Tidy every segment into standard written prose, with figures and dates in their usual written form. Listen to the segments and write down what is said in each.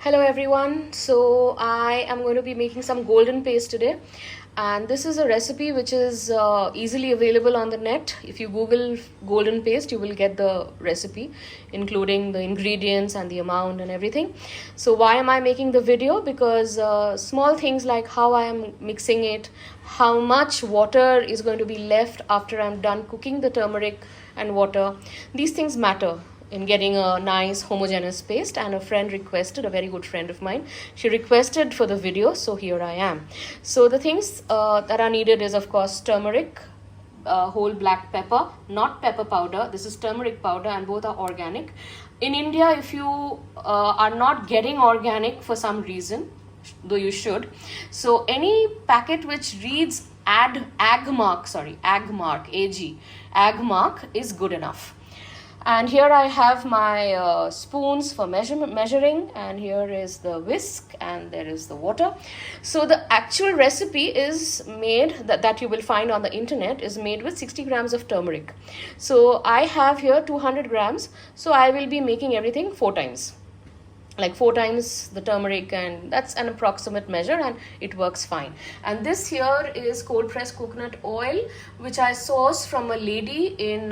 Hello everyone. So I am going to be making some golden paste today, and this is a recipe which is easily available on the net. If you Google golden paste, you will get the recipe, including the ingredients and the amount and everything. So why am I making the video? Because small things like how I am mixing it, how much water is going to be left after I'm done cooking the turmeric and water, these things matter in getting a nice homogeneous paste. And a friend requested, a very good friend of mine, she requested for the video, so here I am. So the things that are needed is of course turmeric, whole black pepper, not pepper powder. This is turmeric powder, and both are organic. In India, if you are not getting organic for some reason, though you should, so any packet which reads agmark is good enough. And here I have my spoons for measuring, and here is the whisk, and there is the water. So the actual recipe is made, that you will find on the internet, is made with 60 grams of turmeric. So I have here 200 grams, so I will be making everything 4 times, like 4 times the turmeric, and that's an approximate measure, and it works fine. And this here is cold pressed coconut oil, which I sourced from a lady in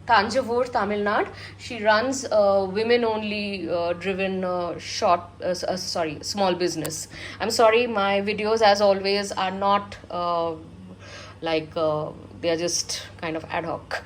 Tanjavur, Tamil Nadu. She runs a women only driven small business. I'm sorry, my videos as always are not they are just kind of ad hoc.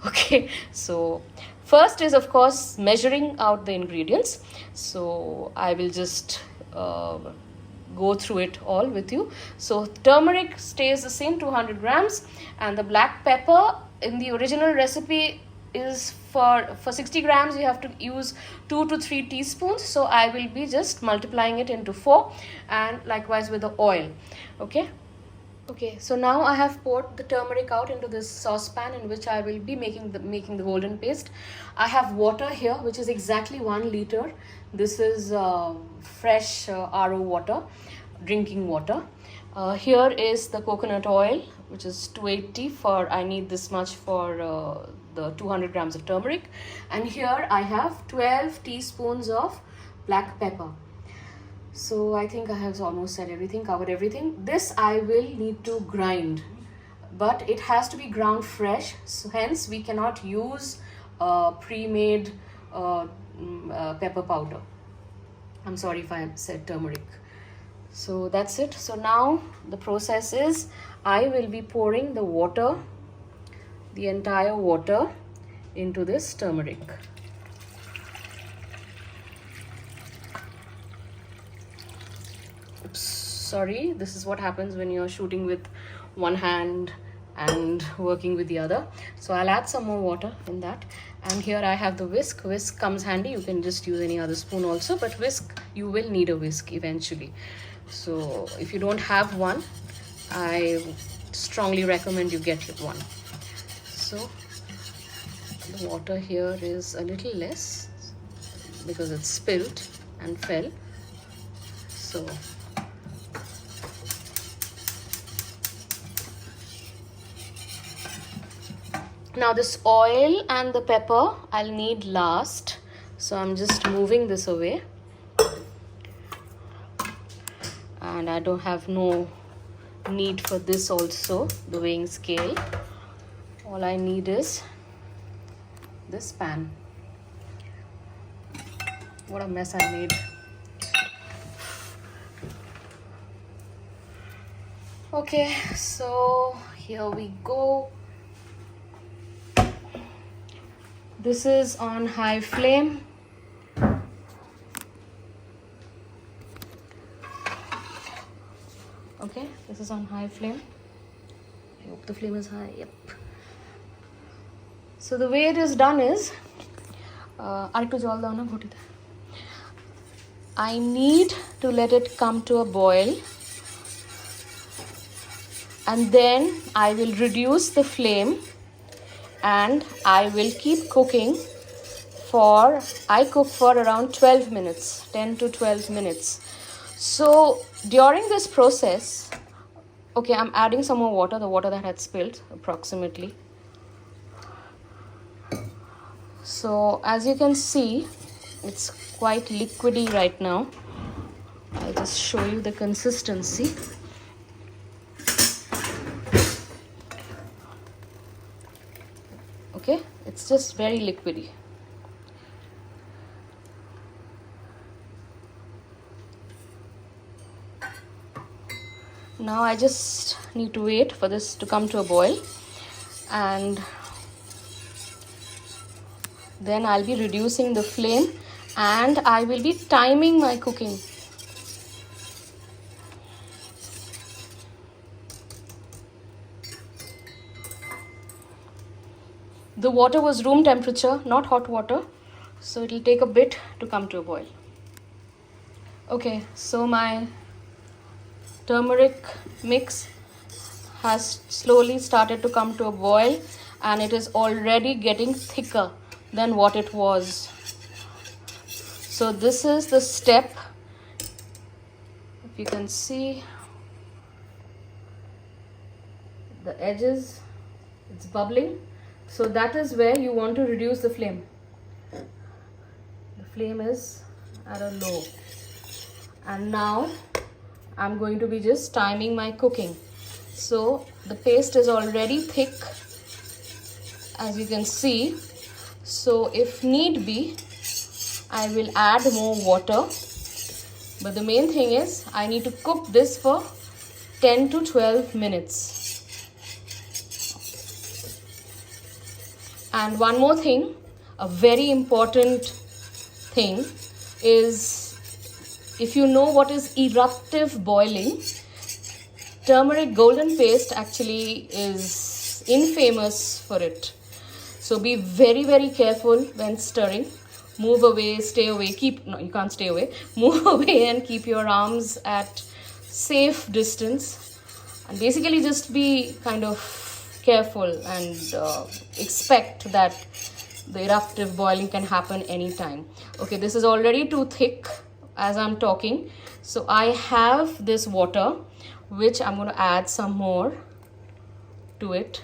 Okay, so first is of course measuring out the ingredients. So I will just go through it all with you. So turmeric stays the same, 200 grams, and the black pepper in the original recipe is for 60 grams you have to use 2 to 3 teaspoons. So I will be just multiplying it into 4, and likewise with the oil. Okay, so now I have poured the turmeric out into this saucepan in which I will be making the golden paste. I have water here, which is exactly 1 liter. This is fresh RO water, drinking water. Here is the coconut oil, which is 280 for, I need this much for the 200 grams of turmeric. And here I have 12 teaspoons of black pepper. So I think I have almost said everything, covered everything. This I will need to grind, but it has to be ground fresh. So hence we cannot use pre-made pepper powder. I'm sorry if I said turmeric. So that's it. So now the process is, I will be pouring the water, the entire water, into this turmeric. Sorry, this is what happens when you're shooting with one hand and working with the other. So I'll add some more water in that. And here I have the whisk. Whisk comes handy. You can just use any other spoon also, but whisk, you will need a whisk eventually. So if you don't have one, I strongly recommend you get one. So the water here is a little less because it's spilt and fell. So now this oil and the pepper I'll need last, so I'm just moving this away, and I don't have no need for this also, the weighing scale. All I need is this pan. What a mess I made. Okay, so here we go. This is on high flame. Okay, this is on high flame. I hope the flame is high. Yep. So the way it is done is, I need to let it come to a boil, and then I will reduce the flame, and I will keep cooking for, I cook for around 12 minutes, 10 to 12 minutes. So during this process, okay, I'm adding some more water, the water that had spilled approximately. So as you can see, it's quite liquidy right now. I'll just show you the consistency. Okay, it's just very liquidy. Now I just need to wait for this to come to a boil, and then I'll be reducing the flame and I will be timing my cooking. The water was room temperature, not hot water, so it'll take a bit to come to a boil. Okay, so my turmeric mix has slowly started to come to a boil, and it is already getting thicker than what it was. So this is the step. If you can see the edges, it's bubbling. So that is where you want to reduce the flame. The flame is at a low. And now I'm going to be just timing my cooking. So the paste is already thick, as you can see. So if need be, I will add more water. But the main thing is I need to cook this for 10 to 12 minutes. And one more thing, a very important thing is, if you know what is eruptive boiling, turmeric golden paste actually is infamous for it. So be very, very careful when stirring. Move away, stay away, no, you can't stay away. Move away and keep your arms at safe distance. And basically just be kind of careful and expect that the eruptive boiling can happen anytime. Okay, this is already too thick as I'm talking. So I have this water, which I'm going to add some more to it.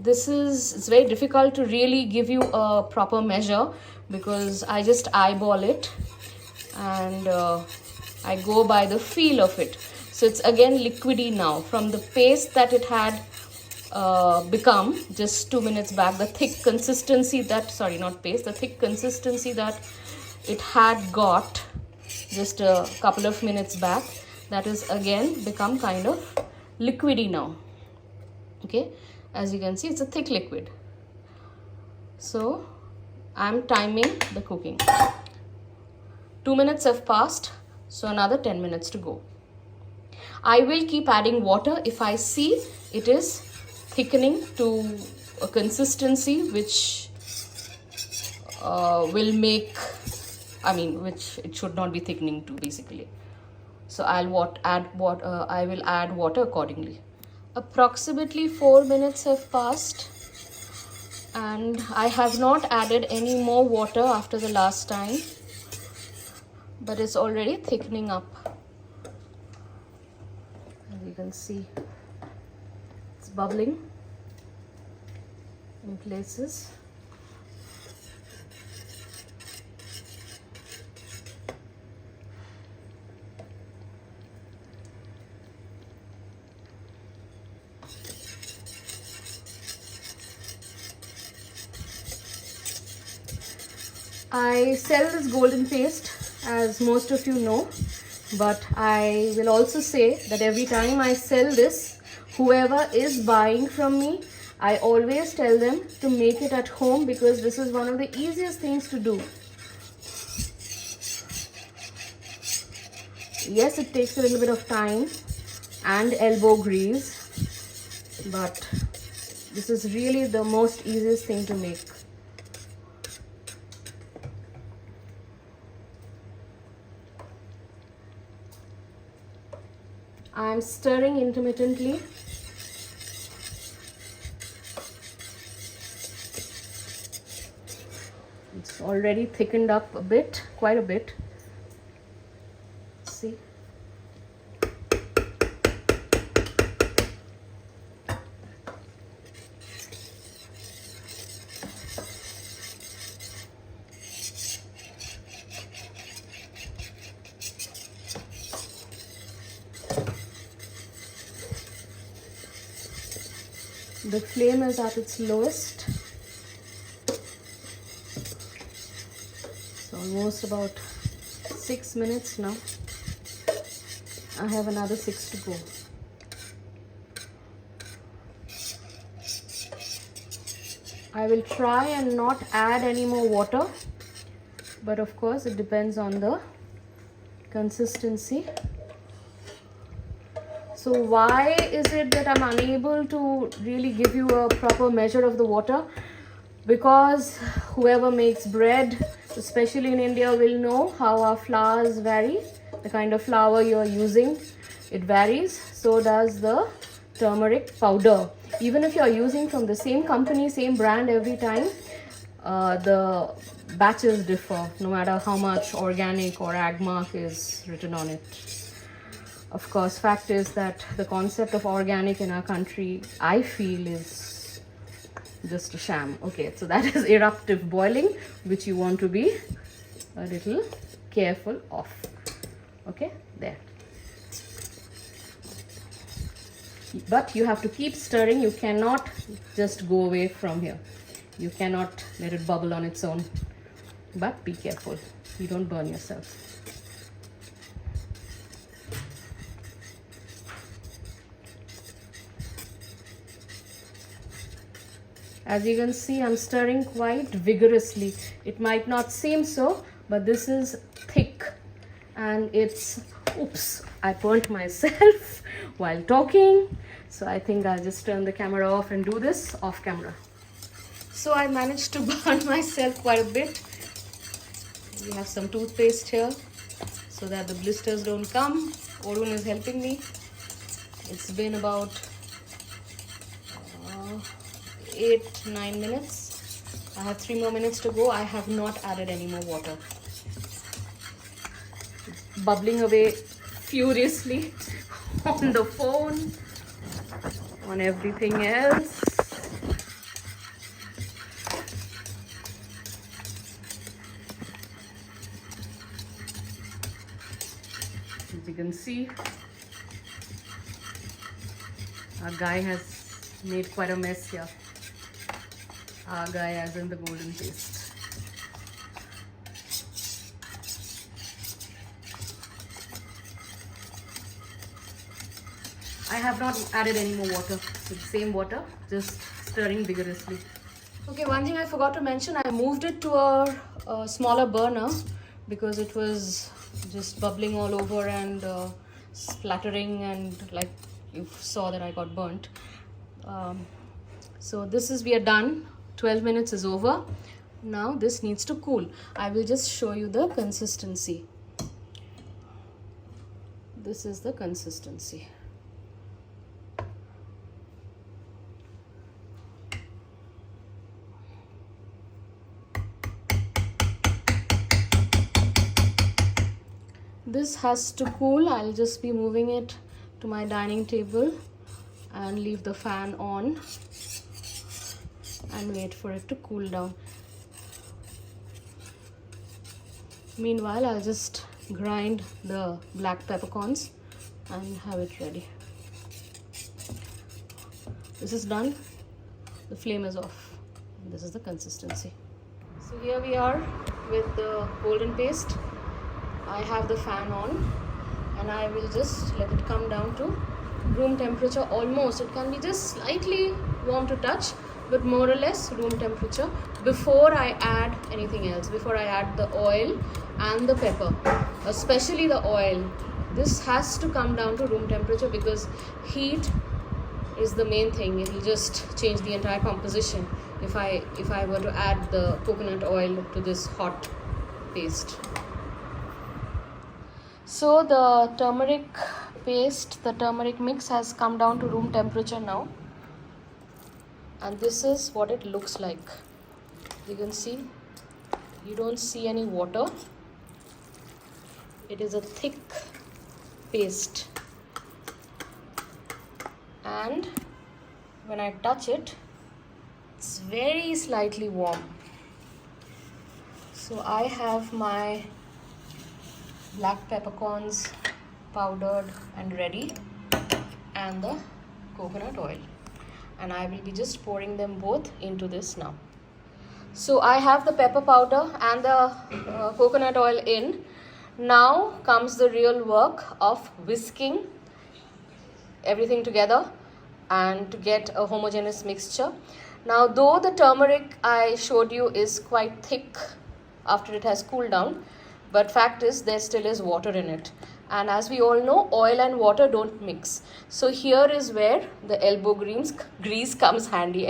It's very difficult to really give you a proper measure because I just eyeball it and I go by the feel of it. So it's again liquidy now from the paste that it had become just 2 minutes back. The thick consistency that, the thick consistency that it had got just a couple of minutes back, that is again become kind of liquidy now. Okay, as you can see, it's a thick liquid. So I'm timing the cooking. 2 minutes have passed, so another 10 minutes to go. I will keep adding water if I see it is thickening to a consistency which which it should not be thickening to, basically. So I will add water accordingly. Approximately 4 minutes have passed and I have not added any more water after the last time, but it's already thickening up. As you can see, it's bubbling in places. I sell this golden paste, as most of you know, but I will also say that every time I sell this, whoever is buying from me, I always tell them to make it at home because this is one of the easiest things to do. Yes, it takes a little bit of time and elbow grease, but this is really the most easiest thing to make. I'm stirring intermittently. It's already thickened up a bit, quite a bit. See? The flame is at its lowest. It's almost about 6 minutes now. I have another 6 to go. I will try and not add any more water, but of course it depends on the consistency. So why is it that I'm unable to really give you a proper measure of the water? Because whoever makes bread, especially in India, will know how our flours vary. The kind of flour you're using, it varies. So does the turmeric powder. Even if you're using from the same company, same brand every time, the batches differ, no matter how much organic or Agmark is written on it. Of course, fact is that the concept of organic in our country, I feel, is just a sham. Okay, so that is eruptive boiling, which you want to be a little careful of. Okay, there. But you have to keep stirring. You cannot just go away from here. You cannot let it bubble on its own. But be careful, you don't burn yourself. As you can see, I'm stirring quite vigorously. It might not seem so, but this is thick and it's, oops, I burnt myself while talking. So I think I'll just turn the camera off and do this off camera. So I managed to burn myself quite a bit. We have some toothpaste here so that the blisters don't come. Orun is helping me. It's been about 8-9 minutes. I have 3 more minutes to go. I have not added any more water. It's bubbling away furiously on the phone, on everything else. As you can see, our guy has made quite a mess here. Our guy as in the golden paste. I have not added any more water. It's the same water, just stirring vigorously. Okay, one thing I forgot to mention, I moved it to a smaller burner because it was just bubbling all over and splattering, and like you saw that I got burnt. So this is, we are done. 12 minutes is over. Now this needs to cool. I will just show you the consistency. This is the consistency. This has to cool. I'll just be moving it to my dining table and leave the fan on and wait for it to cool down. Meanwhile, I'll just grind the black peppercorns and have it ready. This is done. The flame is off. This is the consistency. So here we are with the golden paste. I have the fan on and I will just let it come down to room temperature almost. It can be just slightly warm to touch, but more or less room temperature before I add anything else, before I add the oil and the pepper, especially the oil. This has to come down to room temperature because heat is the main thing. It will just change the entire composition if I were to add the coconut oil to this hot paste. So the turmeric paste, the turmeric mix has come down to room temperature now. And this is what it looks like. You can see, you don't see any water. It is a thick paste. And when I touch it, it's very slightly warm. So I have my black peppercorns powdered and ready, and the coconut oil. and I will be just pouring them both into this now. So I have the pepper powder and the coconut oil in. Now comes the real work of whisking everything together and to get a homogeneous mixture. Now, though the turmeric I showed you is quite thick after it has cooled down, but fact is there still is water in it, and as we all know, oil and water don't mix. So here is where the elbow grease comes handy.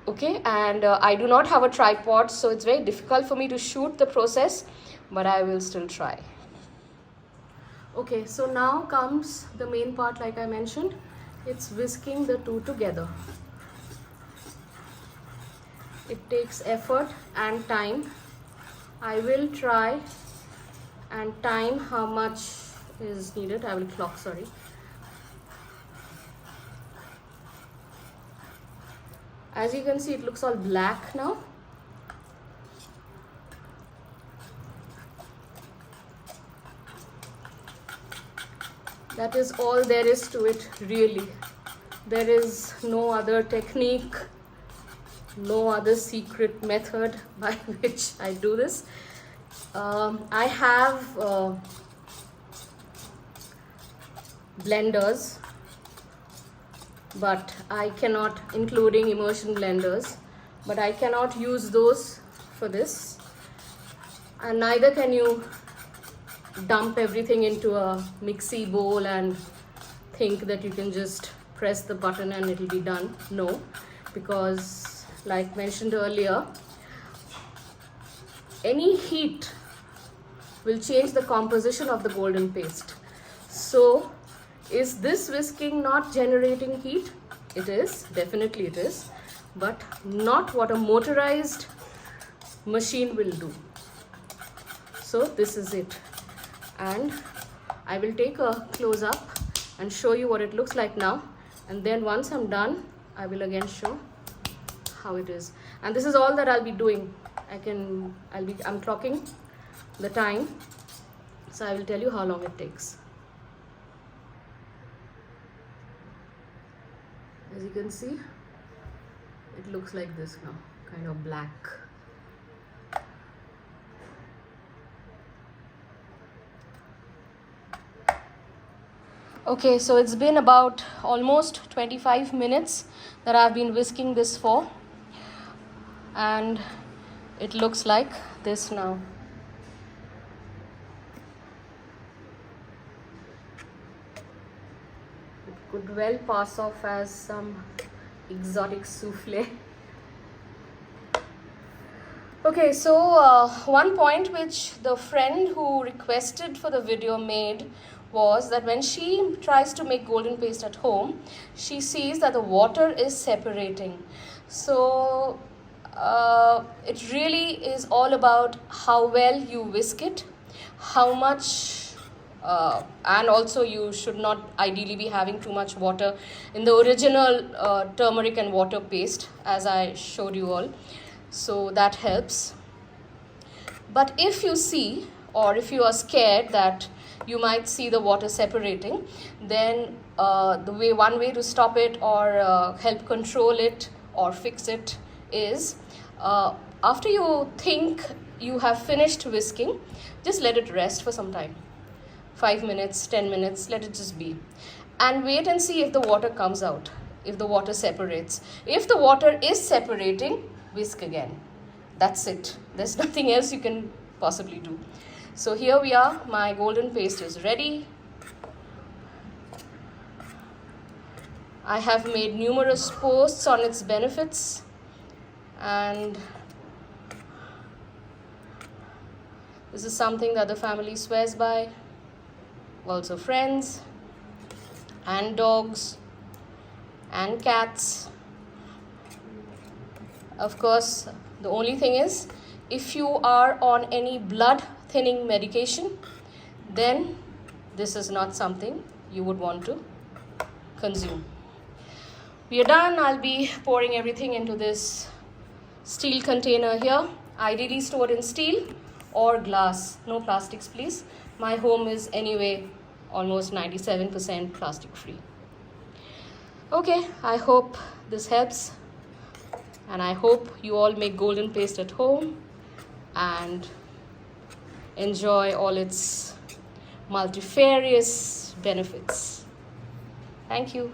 Okay, and I do not have a tripod, so it's very difficult for me to shoot the process, but I will still try. Okay, so now comes the main part. Like I mentioned, it's whisking the two together. It takes effort and time. I will try and time how much is needed. I will clock, sorry. As you can see, it looks all black now. That is all there is to it, really. There is no other technique, no other secret method by which I do this. I have blenders, but I cannot, including immersion blenders, but I cannot use those for this, and neither can you dump everything into a mixie bowl and think that you can just press the button and it'll be done. No, because like mentioned earlier, any heat will change the composition of the golden paste. So is this whisking not generating heat? It is, definitely it is, but not what a motorized machine will do. So this is it, and I will take a close up and show you what it looks like now, and then once I'm done, I will again show how it is. And this is all that I'll be doing. I'm clocking the time, so I will tell you how long it takes. As you can see, it looks like this now, kind of black. Okay, so it's been about almost 25 minutes that I've been whisking this for, and it looks like this now. It could well pass off as some exotic souffle. Okay, so one point which the friend who requested for the video made was that when she tries to make golden paste at home, she sees that the water is separating. So it really is all about how well you whisk it, how much, and also you should not ideally be having too much water in the original turmeric and water paste, as I showed you all. So that helps. But if you see, or if you are scared that you might see the water separating, then one way to stop it or help control it or fix it is, after you think you have finished whisking, just let it rest for some time. 5 minutes, 10 minutes, let it just be. And wait and see if the water comes out, if the water separates. If the water is separating, whisk again. That's it. There's nothing else you can possibly do. So here we are, my golden paste is ready. I have made numerous posts on its benefits, and this is something that the family swears by. Also friends and dogs and cats. Of course, the only thing is, if you are on any blood thinning medication, then this is not something you would want to consume. We are done. I'll be pouring everything into this steel container here, ideally stored in steel or glass. No plastics, please. My home is anyway almost 97% plastic free. Okay, I hope this helps, and I hope you all make golden paste at home and enjoy all its multifarious benefits. Thank you.